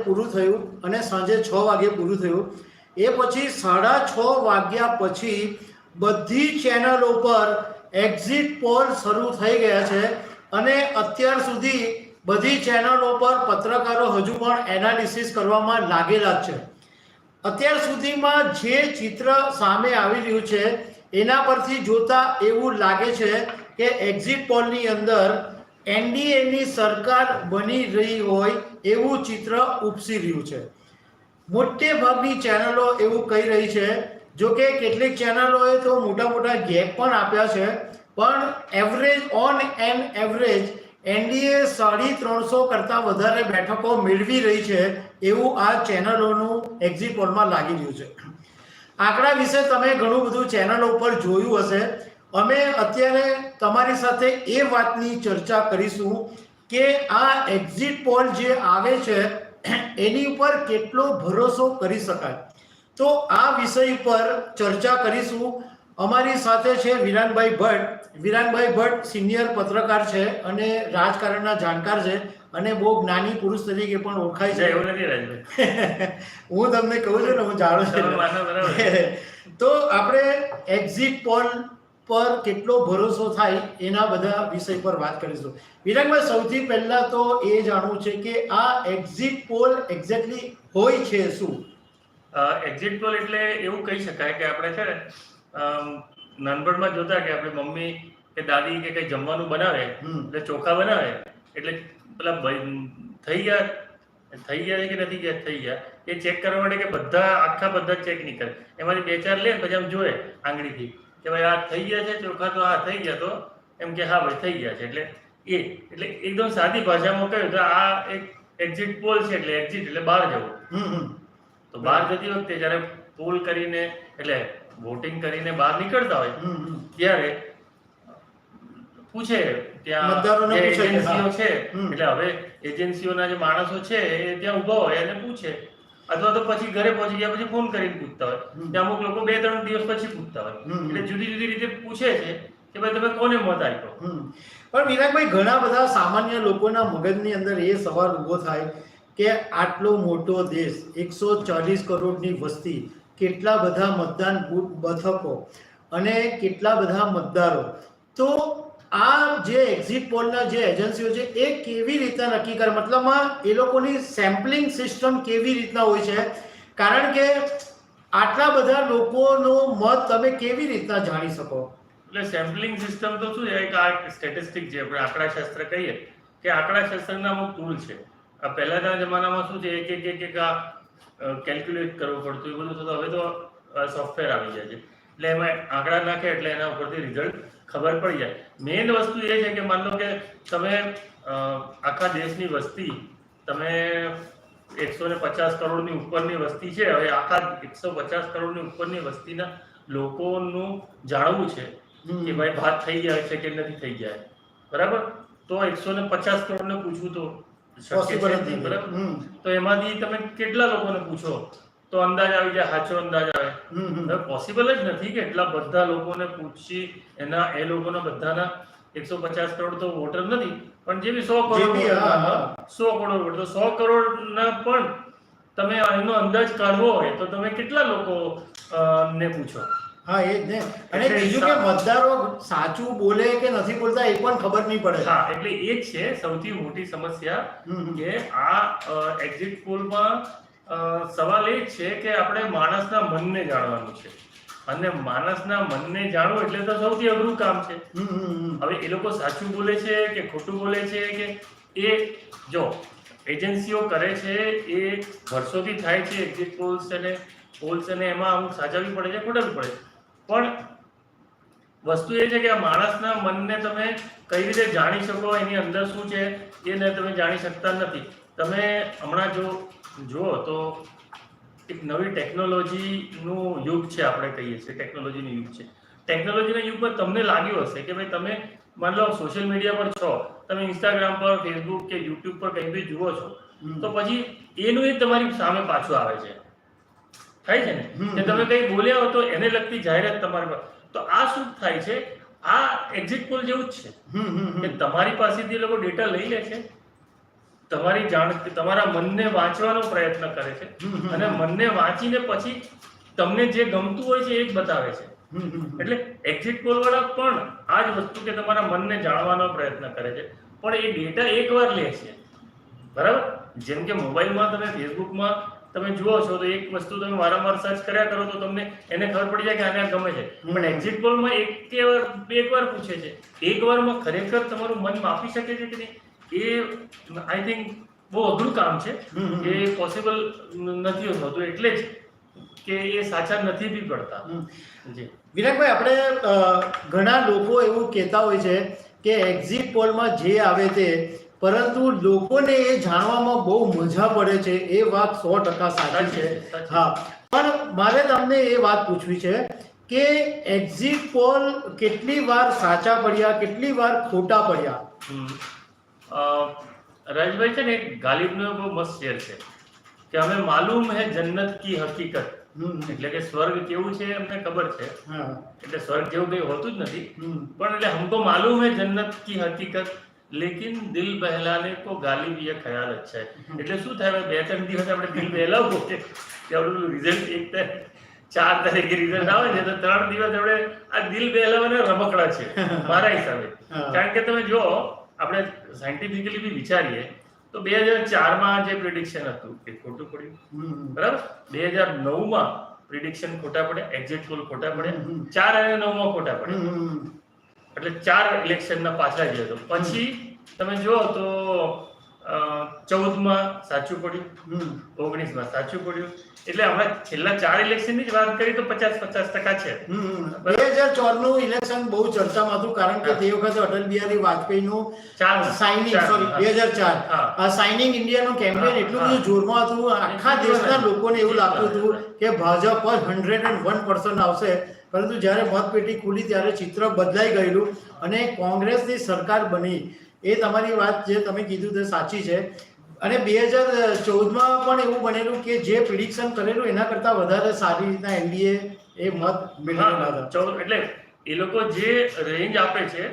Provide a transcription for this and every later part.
પૂરું થયું અને સાંજે 6 વાગે પૂરું થયું. એ પછી 6:30 વાગ્યા પછી બધી ચેનલો પર એક્ઝિટ પોલ શરૂ થઈ ગયા છે અને અત્યાર સુધી બધી ચેનલો પર પત્રકારો હજુ પણ એનાલિસિસ કરવામાં લાગેલા છે. અત્યાર સુધીમાં જે ચિત્ર સામે આવી રહ્યું છે એના પરથી જોતા એવું લાગે છે કે એક્ઝિટ પોલની અંદર એનડીએની સરકાર બની રહી હોય એવું ચિત્ર ઉપસી રહ્યું છે. મોટે ભાગની ચેનલો એવું કહી રહી છે. જો કે કેટલીક ચેનલોએ તો મોટા મોટા ગેપ પણ આપ્યા છે, પણ average on an average NDA 350 કરતાં વધારે બેઠકો મેળવી રહી છે એવું આ ચેનલોનું એક્ઝિટ પોલમાં લાગી રહ્યું છે. આંકડા વિશે તમે ઘણું બધું ચેનલો ઉપર જોયું હશે. અમે અત્યારે તમારી સાથે એ વાતની ચર્ચા કરીશું કે આ એક્ઝિટ પોલ જે આવે છે એની ઉપર કેટલો ભરોસો કરી શકાય. તો આ વિષય પર ચર્ચા કરીશું. અમારી સાથે છે વિરાનભાઈ ભટ્ટ. વિરાનભાઈ ભટ્ટ સિનિયર પત્રકાર છે અને રાજકારણના જાણકાર છે અને બહુ જ્ઞાની પુરુષ તરીકે પણ ઓળખાય છે. એવું નથી રાજભાઈ, હું તમને કહું છું ને, હું જાણું છું. તો આપણે એક્ઝિટ પોલ પર કેટલો ભરોસો થાય એના બધા વિષય પર વાત કરીશું. વિરાનભાઈ, સૌથી પહેલા તો એ જાણવું છે કે આ એક્ઝિટ પોલ એક્ઝેક્ટલી હોય છે શું? એક્ઝિટ પોલ એટલે એવું કહી શકાય કે આપણે છે ને નાનપણમાં જોતા કે આપણી મમ્મી કે દાદી કે કંઈ જમવાનું બનાવે એટલે ચોખા બનાવે એટલે પેલા થઈ ગયા કે નથી ગયા થઈ ગયા એ ચેક કરવા માટે કે બધા ચેક નહીં કરે, એમાંથી 2-4 લે પછી આમ જોવે આંગળીથી કે ભાઈ આ થઈ ગયા છે ચોખા, તો આ થઈ ગયા, તો એમ કે હા ભાઈ થઈ ગયા છે. એટલે એકદમ સાદી ભાષામાં કહ્યું તો આ એક એક્ઝિટ પોલ છે. એટલે એક્ઝિટ એટલે બહાર જવું. તો બહાર જતી વખતે જ્યારે પોલ કરીને એટલે વોટિંગ કરીને બહાર નીકળતા હોય ત્યારે પૂછે ત્યાં એજન્સીઓ છે, એટલે હવે એજન્સીઓના જે માણસો છે એ ત્યાં ઉભા હોય અને પૂછે, અથવા તો પછી ઘરે પહોંચી ગયા પછી ફોન કરીને પૂછતા હોય. ત્યાં અમુક લોકો 2-3 દિવસ પછી પૂછતા હોય. એટલે જુદી જુદી રીતે પૂછે છે કે ભાઈ તમે કોને મત આપ્યો. પણ વિરાગભાઈ, ઘણા બધા સામાન્ય લોકોના મગજની અંદર એ સવાલ ઊભો થાય કે આટલો મોટો દેશ, 140 કરોડની વસ્તી, કેટલા બધા મતદાન મથકો અને કેટલા બધા મતદારો, તો આ જે એક્ઝિટ પોલના જે એજન્સીઓ છે એ કેવી રીતના નક્કી કરે? મતલબમાં એ લોકોની સેમ્પલિંગ સિસ્ટમ કેવી રીતના હોય છે? કારણ કે આટલા બધા લોકોનો મત તમે કેવી રીતના જાણી શકો? એટલે સેમ્પલિંગ સિસ્ટમ તો શું છે, એક આ સ્ટેટિસ્ટિક જે આપણે આંકડાશાસ્ત્ર કહીએ કે આંકડાશાસ્ત્રના અમુક ટૂલ છે. આ પહેલાના જમાનામાં શું છે, એક કેલ્ક્યુલેટ કરવું પડતું, એ બધું થતું. હવે તો સોફ્ટવેર આવી જાય છે એટલે એમાં આંકડા નાખે એટલે એના ઉપરથી રિઝલ્ટ ખબર પડી જાય. મેઇન વસ્તુ એ છે કે માન લો કે તમે આખા દેશની વસ્તી તમે 150 કરોડની ઉપરની વસ્તી છે. હવે આખા 150 કરોડની ઉપરની વસ્તીના લોકોનું જાણવું છે કે ભાઈ ભાત થઈ ગયા છે કે નથી થઈ ગયા, બરાબર? તો 150 કરોડને પૂછવું તો પોસિબલ નથી, બરાબર? તો એમાંથી તમે કેટલા લોકોને પૂછો તો અંદાજ આવી જાય, સાચો અંદાજ આવે. પોસિબલ જ નથી કે એટલા બધા લોકોને પૂછી એ લોકોના બધાના 150 કરોડ તો વોટર નથી, પણ જે બી 100 કરોડ વોટર, તો 100 કરોડના પણ તમે એનો અંદાજ કાઢવો હોય તો તમે કેટલા લોકો ને પૂછો? હા, એ જ ને. અને બીજું કે મતદારો સાચું બોલે કે નથી બોલતા એ પણ ખબર નહીં પડે. હા, એટલે એ જ છે સૌથી મોટી સમસ્યા કે આ એક્ઝિટ પોલમાં સવાલ એ જ છે કે આપણે માણસના મનને જાણવાનું છે, અને માણસના મનને જાણવું એટલે તો સૌથી અઘરું કામ છે. હવે એ લોકો સાચું બોલે છે કે ખોટું બોલે છે કે એ જો એજન્સીઓ કરે છે એ વર્ષોથી થાય છે એક્ઝિટ પોલ્સ અને એમાં અમુક સાચા બી પડે છે, ખોટા બી પડે છે. પણ વસ્તુ એ છે કે આ માણસના મનને તમે કઈ રીતે જાણી શકો, એની અંદર શું છે એને તમે જાણી શકતા નથી. તમે હમણાં જુઓ તો એક નવી ટેકનોલોજીનું યુગ છે, આપણે કહીએ છીએ ટેકનોલોજીનું યુગ છે. ટેકનોલોજીના યુગ પર તમને લાગ્યું હશે કે ભાઈ તમે માન લો સોશિયલ મીડિયા પર છો, તમે ઇન્સ્ટાગ્રામ પર, ફેસબુક કે યુટ્યુબ પર કંઈ બી જુઓ છો, તો પછી એનું એ તમારી સામે પાછું આવે છે, થાય છે ને? કે તમે કંઈ બોલ્યા હો તો એને લગતી જાહેરાત તમારી પર. તો આ શું થાય છે? આ એક્ઝિટ પોલ જેવું જ છે કે તમારી પાસેથી લોકો ડેટા લઈ લે છે, તમારી તમારા મનને વાંચવાનો પ્રયત્ન કરે છે અને મનને વાંચીને પછી તમને જે ગમતું હોય છે એ જ બતાવે છે. એટલે એક્ઝિટ પોલ વાળા પણ આ જ વસ્તુ કે તમારા મનને જાણવાનો પ્રયત્ન કરે છે, પણ એ ડેટા એકવાર લે છે, બરાબર. જેમ કે મોબાઈલમાં તમે ફેસબુકમાં તમે જુઓ છો તો એક વસ્તુ તમે વારંવાર સર્ચ કર્યા કરો તો તમને એને ખબર પડી જાય કે આને ગમે છે, પણ એક્ઝિટ પોલમાં એક વાર પૂછે છે, એક વારમાં ખરેખર તમારું મન માપી શકે છે કે નહીં, એ આઈ થિંક બહુ અઘરું કામ છે, એ પોસિબલ નથી હોતું, એટલે જ કે એ સાચા નથી બી પડતા. જી વિરાટભાઈ, આપણે ઘણા લોકો એવું કહેતા હોય છે કે એક્ઝિટ પોલમાં જે આવે તે, પરંતુ લોકોને એ જાણવામાં બહુ મજા પડે છે, એ વાત 100% સાચી છે. હા, પણ મારે તમને એ વાત પૂછવી છે કે એક્ઝિટ પોલ કેટલી વાર સાચા પડ્યા, કેટલી વાર ખોટા પડ્યા? રાજભાઈ છે ને, એક ગાલિબનો બહુ મસ્ત શેર છે કે હમે માલુમ હૈ જન્નત કી હકીકત, એટલે કે સ્વર્ગ કેવું છે અમને ખબર છે, એટલે સ્વર્ગ જેવું કઈ હોતું જ નથી, પણ એટલે હમકો માલુમ હૈ જન્નત કી હકીકત, લેકિન દિલ બહેલાને કો ગાલિબ યે ખ્યાલ અચ્છા હૈ. એટલે શું થાય, 2-3 દિવસ આપણે દિલ બહેલાવવું છે કે આપણું રિઝલ્ટ 4 તારીખે રિઝલ્ટ આવે છે તો 3 દિવસ આપણે આ દિલ બહેલાવાના રમકડા છે મારા હિસાબે. કારણ કે તમે જો આપણે સાયન્ટિફિકલી બી વિચારીએ તો 2004માં જે પ્રિડિક્શન હતું એ ખોટું પડ્યું, બરાબર. 2009માં પ્રિડિક્શન ખોટા પડે, એક્ઝિટ પોલ ખોટા પડે, 4 અને 9માં ખોટા પડે, એટલે 4 ઇલેક્શનના પાછલા જે હતો. પછી તમે જુઓ તો 14માં સાચું પડ્યું, 19માં સાચું પડ્યું, એટલે હમણાં છેલ્લા 4 ઇલેક્શનની જ વાત કરી તો 50-50% છે. 2014 નું ઇલેક્શન બહુ ચર્ચામાં હતું, કારણ કે તે વખતે અટલ બિહારી વાજપેયીનું સાઇનિંગ, સોરી 2004 આ સાઇનિંગ ઇન્ડિયાનું કેમ્પેન એટલું બધું જોરમાં હતું, આખા દેશના લોકોને એવું લાગતું હતું કે ભાજપ પર 101% આવશે, પરંતુ જ્યારે મતપેટી ખુલી ત્યારે ચિત્ર બદલાઈ ગયેલું અને કોંગ્રેસની સરકાર બની. એ તમારી વાત જે તમે કીધું તે સાચી છે. અને 2014માં પણ એવું બનેલું કે જે પ્રિડિક્શન કરેલું એના કરતાં વધારે સારી રીતના એનડીએ એ મત મેળવેલા હતા. એટલે એ લોકો જે રેન્જ આપે છે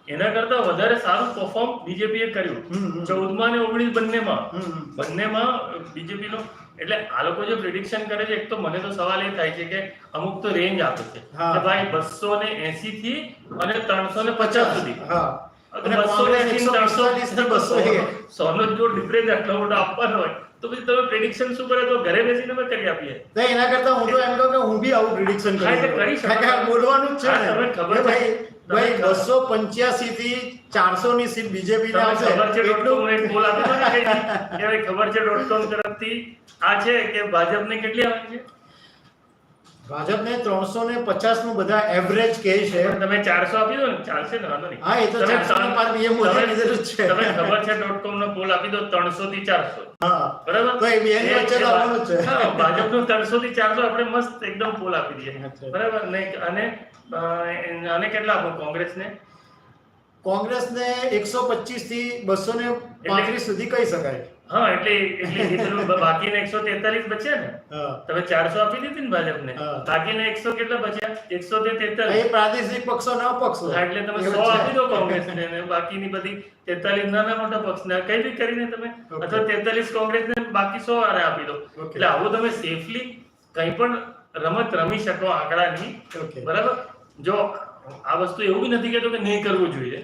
એના કરતાં વધારે સારું પરફોર્મ બીજેપીએ કર્યું 14માં અને 19 બંનેમાં બીજેપીનો. એટલે આ લોકો જે પ્રિડિક્શન કરે છે, એક તો મને તો સવાલ એ થાય છે કે અમુક તો રેન્જ આપે છે કે ભાઈ 280 થી અને 350 સુધી, અને 100 નો જો ડિફરન્સ આટલો મોટો આપવાનો હોય તો પછી તમે પ્રેડિક્શન શું કરે, તો ઘરે બેસીને અમે કરી આપીએ. એના કરતા હું તો એમ કહું કે હું બી આવું પ્રિડિક્શન કરી શકું, બોલવાનું જ છે ને. તમને ખબર છે ભાઈ 285 થી 400 ની સીટ બીજેપી ને આવશે. ખબર છે .com એક પોલ આપી દો ને કે ભાઈ ખબર છે .com તરફથી આ છે કે ભાજપને કેટલી આવે છે? ભાજપને 350 નું બધા એવરેજ કહે છે. તમે 400 આપી દો ને, ચાલશે ને, વાંધો નહીં. હા, એ તો 405 બીએમ મોદી લીધેલું છે. તમે ખબર છે .com નો પોલ આપી દો 300 થી 400. હા, બરાબર. તો એ બેન વચ્ચે તો આવવાનું છે. હા, ભાજપનો 300 થી 400 આપણે મસ્ત એકદમ પોલ આપી દઈએ, બરાબર ને. અને કેટલા આપો કોંગ્રેસને? કોંગ્રેસને 125 થી 235 સુધી કહી શકાય. હા, એટલે બાકીના 143 બચ્યા ને. તમે 400 આપી દીધી ને ભાજપને, બાકીના 100 કેટલા બચ્યા? 143. એ પ્રાદેશિક પક્ષો ના પક્ષો, એટલે તમે 100 આપી દો કોંગ્રેસને અને બાકીની બધી 43 નાના મોટા પક્ષને કઈ બી કરીને તમે, અથવા 43 કોંગ્રેસને બાકી 100 આને આપી દો. એટલે આવું તમે સેફલી કંઈ પણ રમત રમી શકો આંકડાની, બરાબર. જો આ વસ્તુ એવું બી નથી કહેતો કે નહીં કરવું જોઈએ,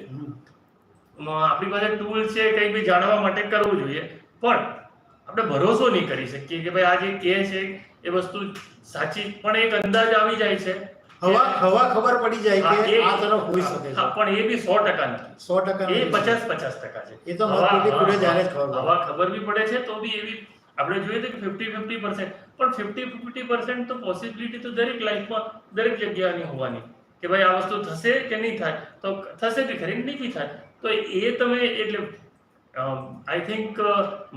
આપણી પાસે ટૂલ છે કંઈ બી જાણવા માટે કરવું જોઈએ, પણ આપણે ભરોસો નહીં કરી શકીએ કે ભાઈ આ જે કહે છે એ વસ્તુ સાચી, પણ એક અંદાજ આવી જાય છે, હવા ખબર પડી જાય કે આ તરફ હોઈ શકે છે. પણ એ બી 100% નથી, 100% એ 50-50% છે. એ તો મતપેટી ખુલે ત્યારે જ હવા ખબર બી પડે છે, તો બી એવી આપણે જોઈએ તો 50-50%, પણ 50-50% તો પોસિબિલિટી તો દરેક લાઈફમાં દરેક જગ્યાની હોવાની કે ભાઈ આ વસ્તુ થશે કે નહીં થાય, તો થશે કે ખરી નહીં બી થાય. તો એ તમે એટલે આઈ થિંક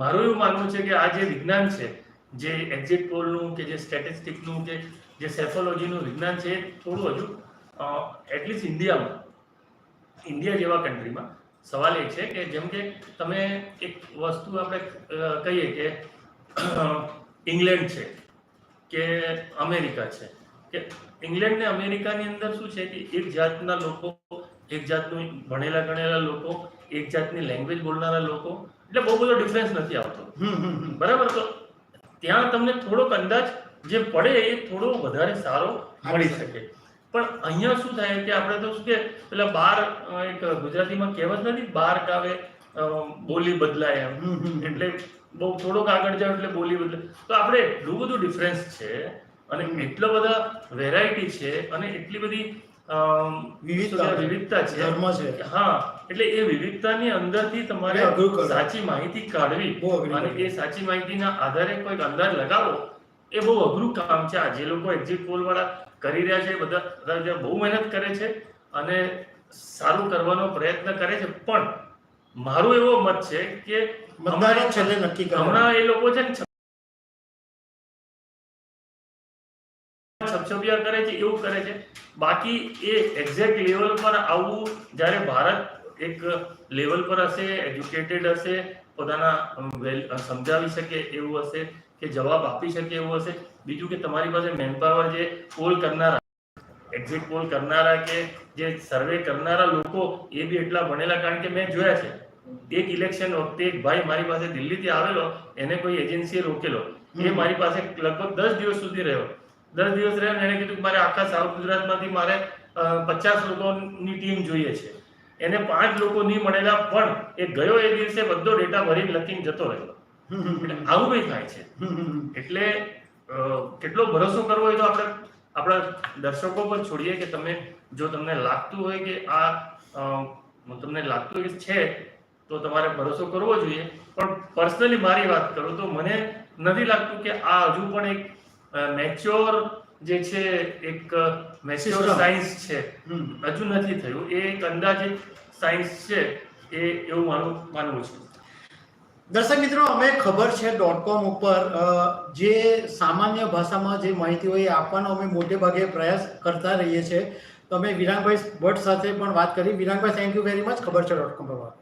મારું એવું માનવું છે કે આ જે વિજ્ઞાન છે, જે એક્ઝિટ પોલનું કે જે સ્ટેટિસ્ટિકનું કે જે સેફોલોજીનું વિજ્ઞાન છે, એ થોડું હજુ એટલીસ્ટ ઇન્ડિયા જેવા કન્ટ્રીમાં સવાલ એ છે કે જેમ કે તમે એક વસ્તુ આપણે કહીએ કે ઇંગ્લેન્ડ છે કે અમેરિકા છે, કે ઇંગ્લેન્ડ ને અમેરિકાની અંદર શું છે કે એક જાતના લોકો, એક જાતનું ભણેલા ગણેલા લોકો, એક જાતની લેંગ્વેજ બોલનારા લોકો એટલે બહુ બધો ડિફરન્સ નથી આવતો. બરાબર, તો ત્યાં તમને થોડોક અંદાજ જે પડે એ થોડો વધારે સારો મળી શકે. પણ અહીંયા શું થાય કે આપણે તો શું કે પેલા બાર એક ગુજરાતીમાં કહેવત નથી, બાર ગાવે બોલી બદલાય એમ, એટલે બહુ થોડોક આગળ જાવ એટલે બોલી બદલાય. તો આપણે એટલું બધું ડિફરન્સ છે અને એટલા બધા વેરાયટી છે અને એટલી બધી વિવિધતા છે. હા, એટલે એ વિવિધતાની અંદરથી તમારે સાચી માહિતી કાઢવી અને એ સાચી માહિતીના આધારે કોઈ અંદાજ લગાવો એ બહુ અઘરું કામ છે. આ જે લોકો એક્ઝિટ પોલ વાળા કરી રહ્યા છે બધા બહુ મહેનત કરે છે અને સારું કરવાનો પ્રયત્ન કરે છે. પણ મારું એવો મત છે કે હમણાં એ લોકો છે ને છપછપિયા કરે છે, એવું કરે છે. બાકી એ એક્ઝેક્ટ લેવલ પર આવવું, જ્યારે ભારત એક લેવલ પર હશે, એજ્યુકેટેડ હશે, પોતાના સમજાવી શકે એવું હશે, કે જવાબ આપી શકે એવું હશે. બીજું કે તમારી પાસે મેનપાવર, જે પોલ કરનારા, એક્ઝિટ પોલ કરનારા કે જે સર્વે કરનારા લોકો એ બી એટલા ભણેલા. કારણ કે મેં જોયા છે, એક ઇલેક્શન વખતે એક ભાઈ મારી પાસે દિલ્હીથી આવેલો, એને કોઈ એજન્સીએ રોકેલો. એ મારી પાસે લગભગ 10 દિવસ સુધી રહ્યો. 10 દિવસ રહ્યો, એને કીધું કે મારે આખા સાઉથ ગુજરાતમાંથી મારે 50 લોકોની ટીમ જોઈએ છે. એને 5 લોકો નહીં મળેલા, પણ એ ગયો એ દિવસે બધો ડેટા ભરીને લખીને જતો રહ્યો. એટલે આવું બી થાય છે. એટલે કેટલો ભરોસો કરવો હોય તો આપણે આપણા દર્શકો પર છોડીએ કે તમે, જો તમને લાગતું હોય કે તમને લાગતું હોય કે છે તો તમારે ભરોસો કરવો જોઈએ. પણ પર્સનલી મારી વાત કરું તો મને નથી લાગતું કે આ હજુ પણ એક મેચ્યોર જે છે, એક મેચ્યોર સાયન્સ છે, હજુ નથી થયું. એ એક અંદાજિત સાયન્સ છે, એ એવું મારું માનવું છે. દર્શક મિત્રો, અમે ખબર છે .com ઉપર જે સામાન્ય ભાષામાં જે માહિતી હોય એ આપવાનો અમે મોટે ભાગે પ્રયાસ કરતા રહીએ છીએ. તો અમે વિરાંગભાઈ ભટ્ટ સાથે પણ વાત કરી. વિરાંગભાઈ, થેન્ક યુ વેરી મચ ખબર છે .com પર વાત